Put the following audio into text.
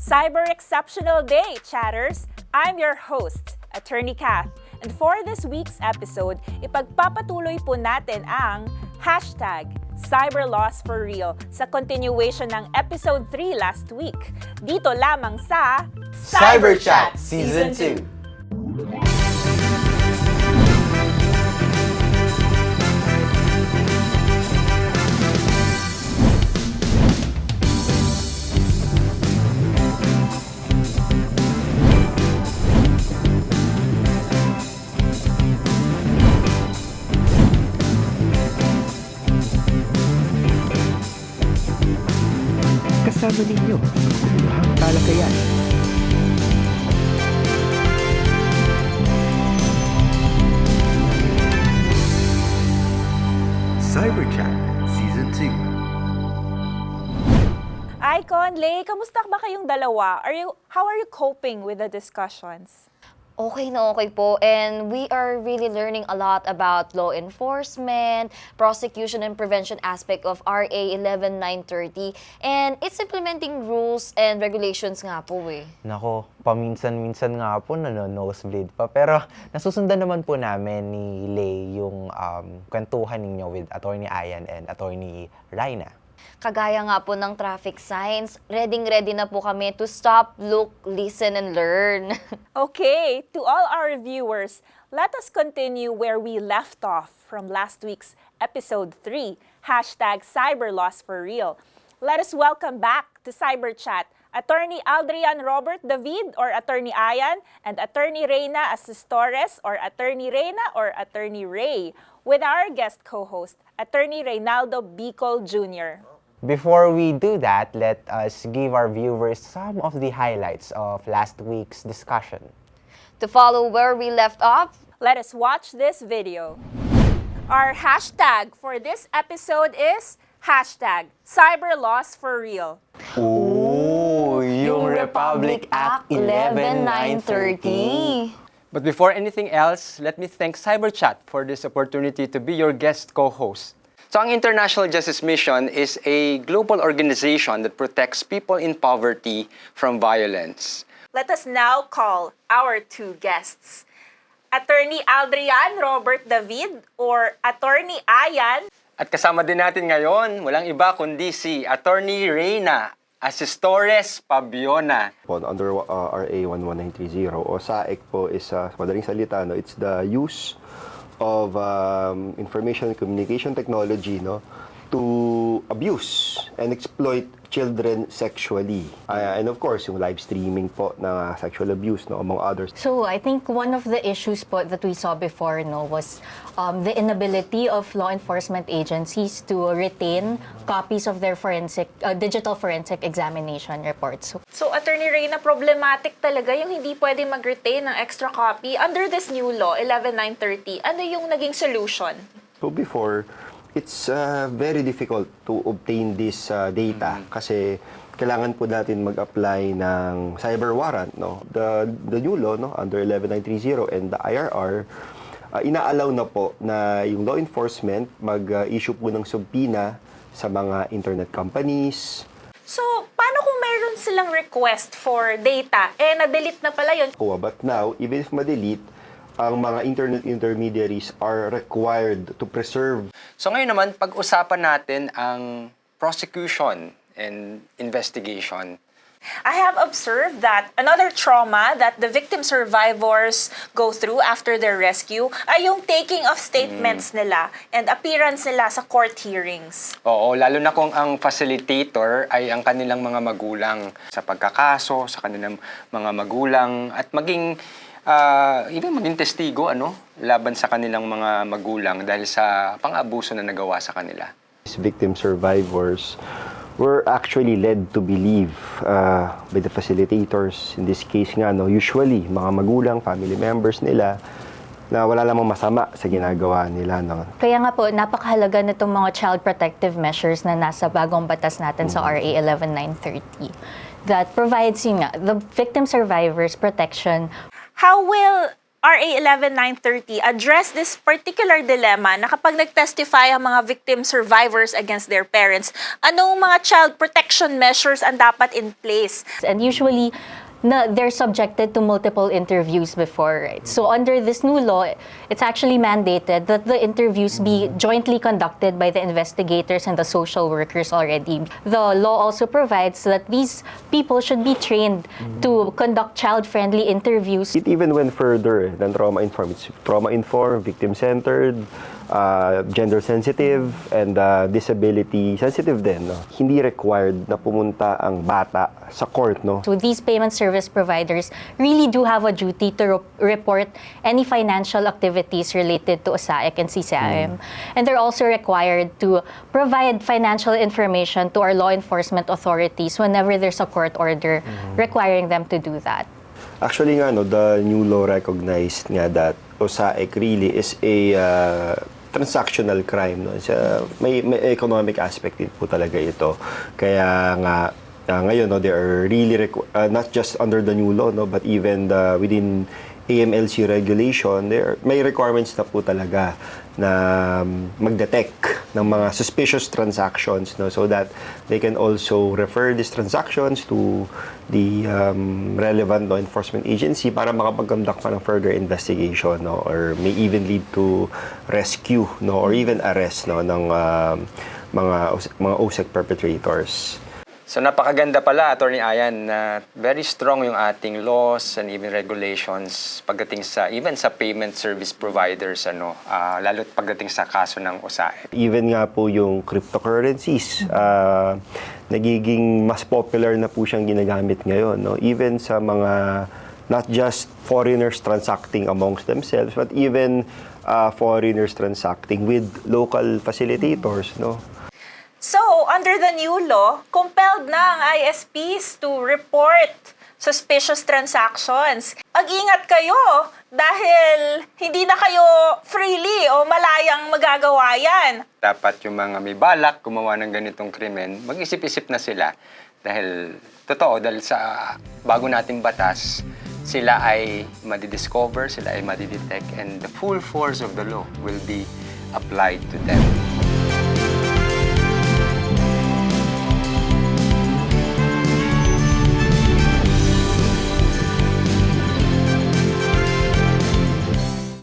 Cyber Exceptional Day, chatters! I'm your host, Attorney Kath. And for this week's episode, ipagpapatuloy po natin ang hashtag #CyberLawsForReal sa continuation ng episode 3 last week. Dito lamang sa CyberChat Season 2. Kasama ninyo sa makabuluhang talakayan. CyberChat Season 2. Icon, Lay, kamusta ba kayong dalawa? How are you coping with the discussions? Okay na okay po, and we are really learning a lot about law enforcement, prosecution and prevention aspect of RA 11930, and it's implementing rules and regulations nga po eh. Nako, paminsan-minsan nga po nosebleed pa. Pero nasusundan naman po namin ni Lay yung kwentuhan ninyo with Attorney Ayan and Attorney Raena. Kagaya nga po ng traffic signs, ready na po kami to stop, look, listen, and learn. Okay, to all our viewers, let us continue where we left off from last week's episode 3, hashtag #CyberLawsForReal. Let us welcome back to CyberChat Attorney Aldrian Robert David or Attorney Ayan and Attorney Raena Asistores or Attorney Raena or Attorney Ray with our guest co-host, Attorney Reynaldo Bicol Jr. Before we do that, let us give our viewers some of the highlights of last week's discussion. To follow where we left off, let us watch this video. Our hashtag for this episode is hashtag #CyberLawsForReal. Ooh, yung Republic Act 11930. But before anything else, let me thank CyberChat for this opportunity to be your guest co-host. So, ang International Justice Mission is a global organization that protects people in poverty from violence. Let us now call our two guests. Attorney Aldrian Robert David or Attorney Ayan. At kasama din natin ngayon, walang iba kundi si Attorney Raena Asistores-Pabiona. Under RA 11930 o SAEC po is madaling salita, no, it's the use of information and communication technology, no, to abuse and exploit children sexually. And of course, yung live streaming po na sexual abuse, no, among others. So I think one of the issues po that we saw before, no, was the inability of law enforcement agencies to retain copies of their digital forensic examination reports. So, Attorney Raena, problematic talaga yung hindi pwede mag-retain ng extra copy under this new law, 11930. Ano yung naging solution? So before, it's very difficult to obtain this data kasi kailangan po natin mag-apply ng cyber warrant, no. The new law, no, under 11930 and the IRR inaalaw na po na yung law enforcement mag-issue po ng subpoena sa mga internet companies. So, paano kung mayroon silang request for data? Na-delete na pala yun. But now, even if ma-delete, ang mga internet intermediaries are required to preserve. So ngayon naman, pag-usapan natin ang prosecution and investigation. I have observed that another trauma that the victim survivors go through after their rescue ay yung taking of statements nila and appearance nila sa court hearings. Oo, lalo na kung ang facilitator ay ang kanilang mga magulang sa pagkakaso, sa kanilang mga magulang at maging even maging testigo laban sa kanilang mga magulang dahil sa pang-abuso na nagawa sa kanila. Victim survivors were actually led to believe by the facilitators, in this case nga, no, usually mga magulang, family members nila, na wala namang masama sa ginagawa nila. No? Kaya nga po, napakahalaga nitong mga child protective measures na nasa bagong batas natin sa RA 11930 that provides the victim survivors protection. How will RA 11930 address this particular dilemma na kapag nag-testify ang mga victim survivors against their parents, anong mga child protection measures ang dapat in place? And usually, they're subjected to multiple interviews before, right? So under this new law, it's actually mandated that the interviews be jointly conducted by the investigators and the social workers already. The law also provides that these people should be trained to conduct child-friendly interviews. It even went further than trauma-informed. It's trauma-informed, victim-centered, gender-sensitive, and disability-sensitive din. No? Hindi required na pumunta ang bata sa court. No? So these payment service providers really do have a duty to report any financial activities related to OSAIC and CCIM. And they're also required to provide financial information to our law enforcement authorities whenever there's a court order requiring them to do that. Actually nga, no, the new law recognized nga that OSAIC really is a transactional crime. No? May economic aspect din po talaga ito. Kaya nga, ngayon, no, they are really not just under the new law, no, but even within AMLC regulation, may requirements na po talaga na mag-detect ng mga suspicious transactions, no, so that they can also refer these transactions to the relevant law enforcement agency para makapag-conduct pa ng further investigation, no, or may even lead to rescue, no, or even arrest, no, ng mga OSEC perpetrators. So napakaganda pala, Atty. Ayan, na very strong yung ating laws and even regulations pagdating sa even sa payment service providers, lalo pagdating sa kaso ng OSAIC. Even nga po yung cryptocurrencies, nagiging mas popular na po siyang ginagamit ngayon, no? Even sa mga not just foreigners transacting amongst themselves, but even foreigners transacting with local facilitators, no? So, under the new law, compelled na ang ISPs to report suspicious transactions. Mag-ingat kayo dahil hindi na kayo freely o malayang magagawa yan. Dapat yung mga may balak gumawa ng ganitong krimen, mag-isip-isip na sila. Dahil, dahil sa bago nating batas, sila ay madidiscover, sila ay madidetect, and the full force of the law will be applied to them.